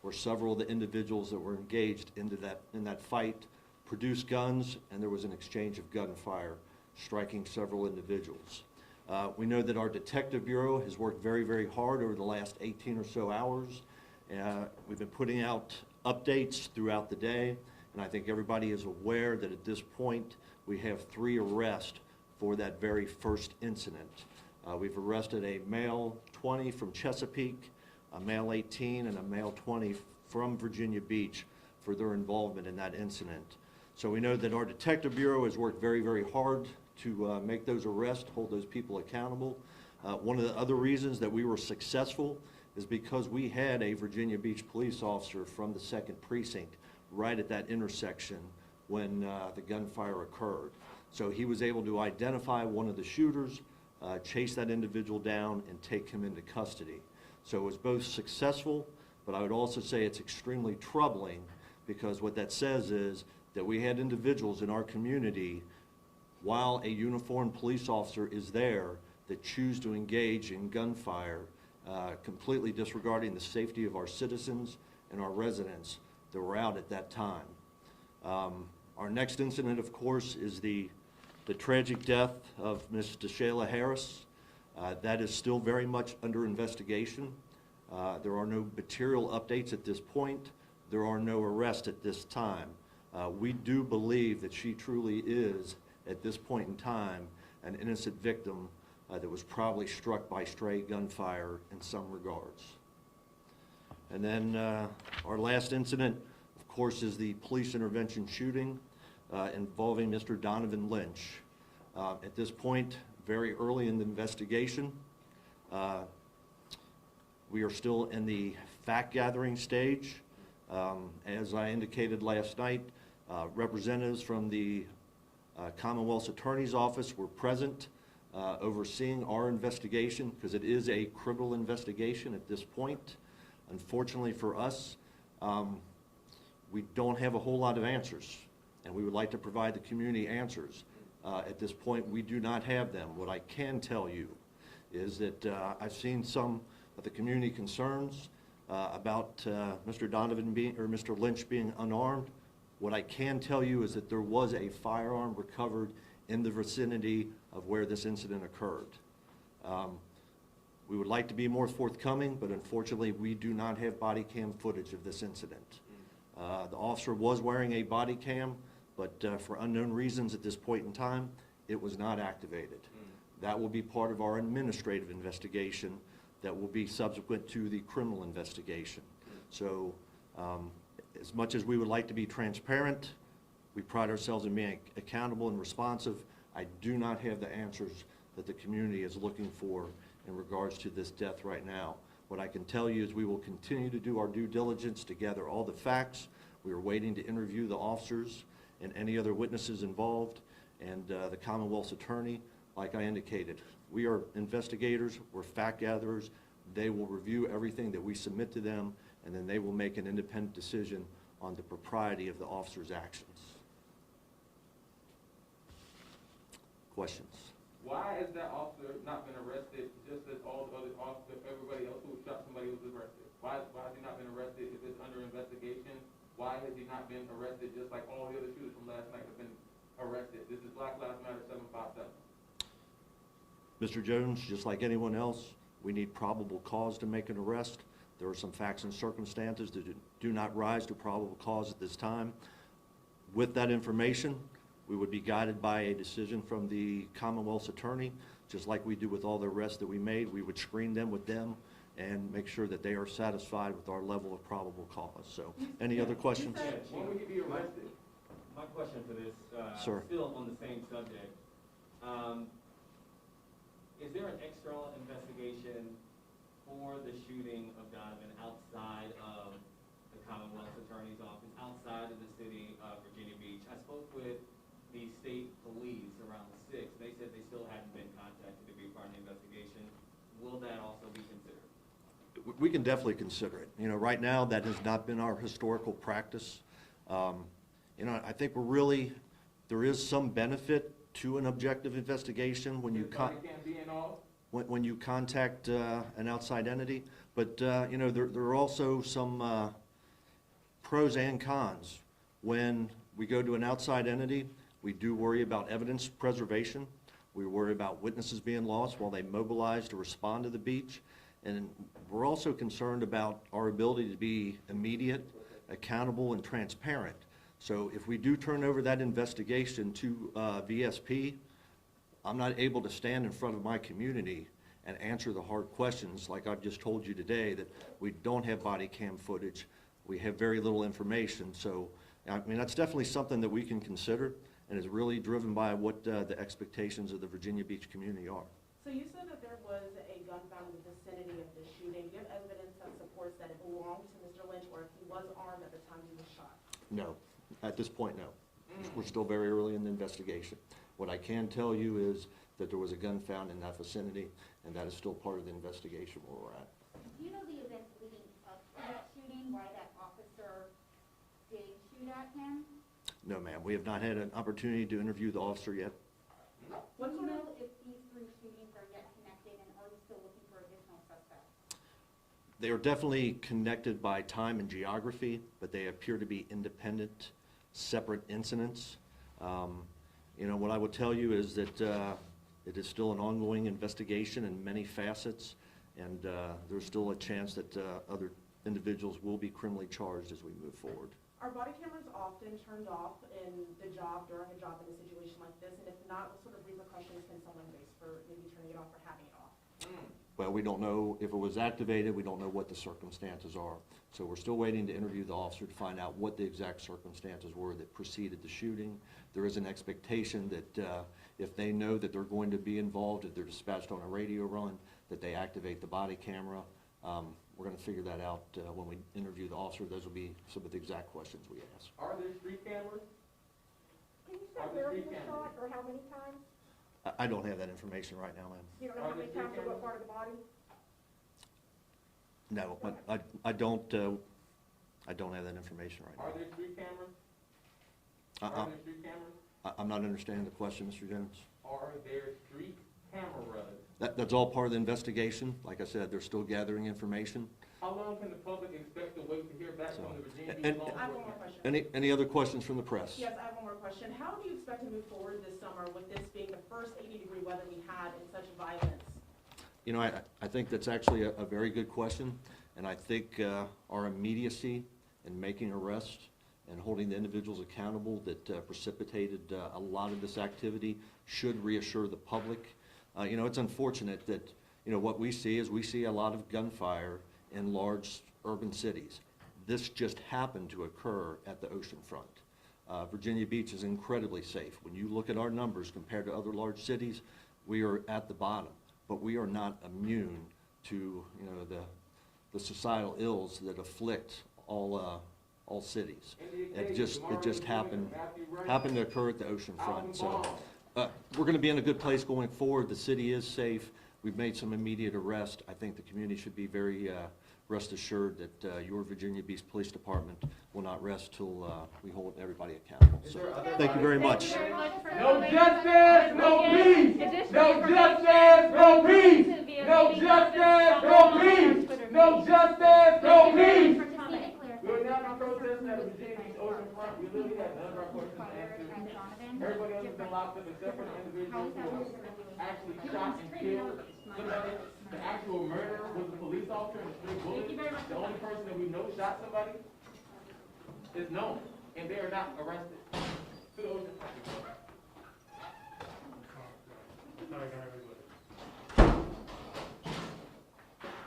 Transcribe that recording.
where several of the individuals that were engaged in that fight produced guns, and there was an exchange of gunfire, striking several individuals. We know that our Detective Bureau has worked very, very hard over the last 18 or so hours. We've been putting out updates throughout the day, and I think everybody is aware that at this point we have 3 arrests for that very first incident. We've arrested a male 20 from Chesapeake, a male 18, and a male 20 from Virginia Beach for their involvement in that incident. So we know that our Detective Bureau has worked very, very hard to make those arrests, hold those people accountable. One of the other reasons that we were successful is because we had a Virginia Beach police officer from the 2nd Precinct right at that intersection when the gunfire occurred. So he was able to identify one of the shooters, chase that individual down, and take him into custody. So it was both successful, but I would also say it's extremely troubling, because what that says is that we had individuals in our community, while a uniformed police officer is there, that choose to engage in gunfire, completely disregarding the safety of our citizens and our residents that were out at that time. Our next incident, of course, is the tragic death of Ms. DeShayla Harris. That is still very much under investigation. There are no material updates at this point. There are no arrests at this time. We do believe that she truly is, at this point in time, an innocent victim that was probably struck by stray gunfire in some regards. And then our last incident, of course, is the police intervention shooting involving Mr. Donovan Lynch. At this point, very early in the investigation, we are still in the fact-gathering stage. As I indicated last night, representatives from the Commonwealth's Attorney's Office were present overseeing our investigation, because it is a criminal investigation at this point. Unfortunately for us, we don't have a whole lot of answers, and we would like to provide the community answers. At this point, we do not have them. What I can tell you is that I've seen some of the community concerns about Mr. Donovan being, or Mr. Lynch being unarmed. What I can tell you is that there was a firearm recovered in the vicinity of where this incident occurred. We would like to be more forthcoming, but unfortunately we do not have body cam footage of this incident. The officer was wearing a body cam, but for unknown reasons at this point in time, it was not activated. That will be part of our administrative investigation that will be subsequent to the criminal investigation. So as much as we would like to be transparent, we pride ourselves in being accountable and responsive. I do not have the answers that the community is looking for in regards to this death right now. What I can tell you is we will continue to do our due diligence to gather all the facts. We are waiting to interview the officers and any other witnesses involved, and the Commonwealth's attorney. Like I indicated, we are investigators, we're fact gatherers. They will review everything that we submit to them, and then they will make an independent decision on the propriety of the officer's actions. Questions? Why has that officer not been arrested just as all the other officers, everybody else who shot somebody was arrested? Why has he not been arrested if it's under investigation? Why has he not been arrested just like all the other shooters from last night have been arrested? This is Black Lives Matter 757. Mr. Jones, just like anyone else, we need probable cause to make an arrest. There are some facts and circumstances that do not rise to probable cause at this time. With that information, we would be guided by a decision from the Commonwealth's attorney, just like we do with all the arrests that we made. We would screen them with them and make sure that they are satisfied with our level of probable cause. So, any other questions? When would he be arrested? My question for this, Sir. still on the same subject. Is there an external investigation for the shooting of Donovan outside of the Commonwealth's Attorney's Office, outside of the city of Virginia Beach? I spoke with the state police around the 6th. They said they still hadn't been contacted to be part of the investigation. Will that also be considered? We can definitely consider it. You know, right now that has not been our historical practice. You know, I think there is some benefit to an objective investigation when you when you contact an outside entity, but you know, there are also some pros and cons. When we go to an outside entity, we do worry about evidence preservation. We worry about witnesses being lost while they mobilize to respond to the beach. And we're also concerned about our ability to be immediate, accountable, and transparent. So if we do turn over that investigation to VSP, I'm not able to stand in front of my community and answer the hard questions like I've just told you today, that we don't have body cam footage, we have very little information. So, I mean, that's definitely something that we can consider and is really driven by what the expectations of the Virginia Beach community are. So you said that there was a gun found in the vicinity of the shooting. Do you have evidence that supports that it belonged to Mr. Lynch, or if he was armed at the time he was shot? No, at this point, no. We're still very early in the investigation. What I can tell you is that there was a gun found in that vicinity, and that is still part of the investigation where we're at. Do you know the events leading up to that shooting, why that officer did shoot at him? No, ma'am, we have not had an opportunity to interview the officer yet. Do you know if these three shootings are yet connected, and are you still looking for additional suspects? They are definitely connected by time and geography, but they appear to be independent, separate incidents. You know, what I would tell you is that it is still an ongoing investigation in many facets, and there's still a chance that other individuals will be criminally charged as we move forward. Are body cameras often turned off in the job, during a job in a situation like this? And if not, what sort of repercussions can someone face for maybe turning it off or having it off? Well, we don't know if it was activated. We don't know what the circumstances are. So we're still waiting to interview the officer to find out what the exact circumstances were that preceded the shooting. There is an expectation that if they know that they're going to be involved, if they're dispatched on a radio run, that they activate the body camera. We're going to figure that out when we interview the officer. Those will be some of the exact questions we ask. Are there street cameras? Can you Are say there where he street was cameras? shot, or how many times? I don't have that information right now, ma'am. You don't know Are how many there times or street what part of the body? No, but I don't have that information right Are now. there street cameras? Uh-uh. Are there street cameras? I'm not understanding the question, Mr. Jones. Are there street cameras? That's all part of the investigation. Like I said, they're still gathering information. How long can the public expect to wait to hear back So, from the Virginia and- Beach law I have one more enforcement? question. Any other questions from the press? Yes, I have one more question. How do you expect to move forward this summer with this being the first 80-degree weather we had in such violence? You know, I think that's actually a very good question, and I think our immediacy in making arrests and holding the individuals accountable that precipitated a lot of this activity should reassure the public. You know, it's unfortunate that, you know, what we see is we see a lot of gunfire in large urban cities. This just happened to occur at the Oceanfront. Virginia Beach is incredibly safe. When you look at our numbers compared to other large cities, we are at the bottom, but we are not immune to, you know, the societal ills that afflict all cities. It just happened to occur at the Oceanfront. So we're going to be in a good place going forward. The city is safe. We've made some immediate arrests. I think the community should be very rest assured that your Virginia Beach Police Department will not rest till we hold everybody accountable. So thank you very much. No justice, no peace. No justice, no peace. No justice, no peace. No justice, no peace. We're now in protest at the Virginia Beach Oceanfront. We literally had none of our questions answered. Everybody else has been locked up except for the individuals who were actually shot and killed. Somebody, the actual murderer was the police officer and the stray bullet. The only person that we know shot somebody is known, and they are not arrested. To the Oceanfront.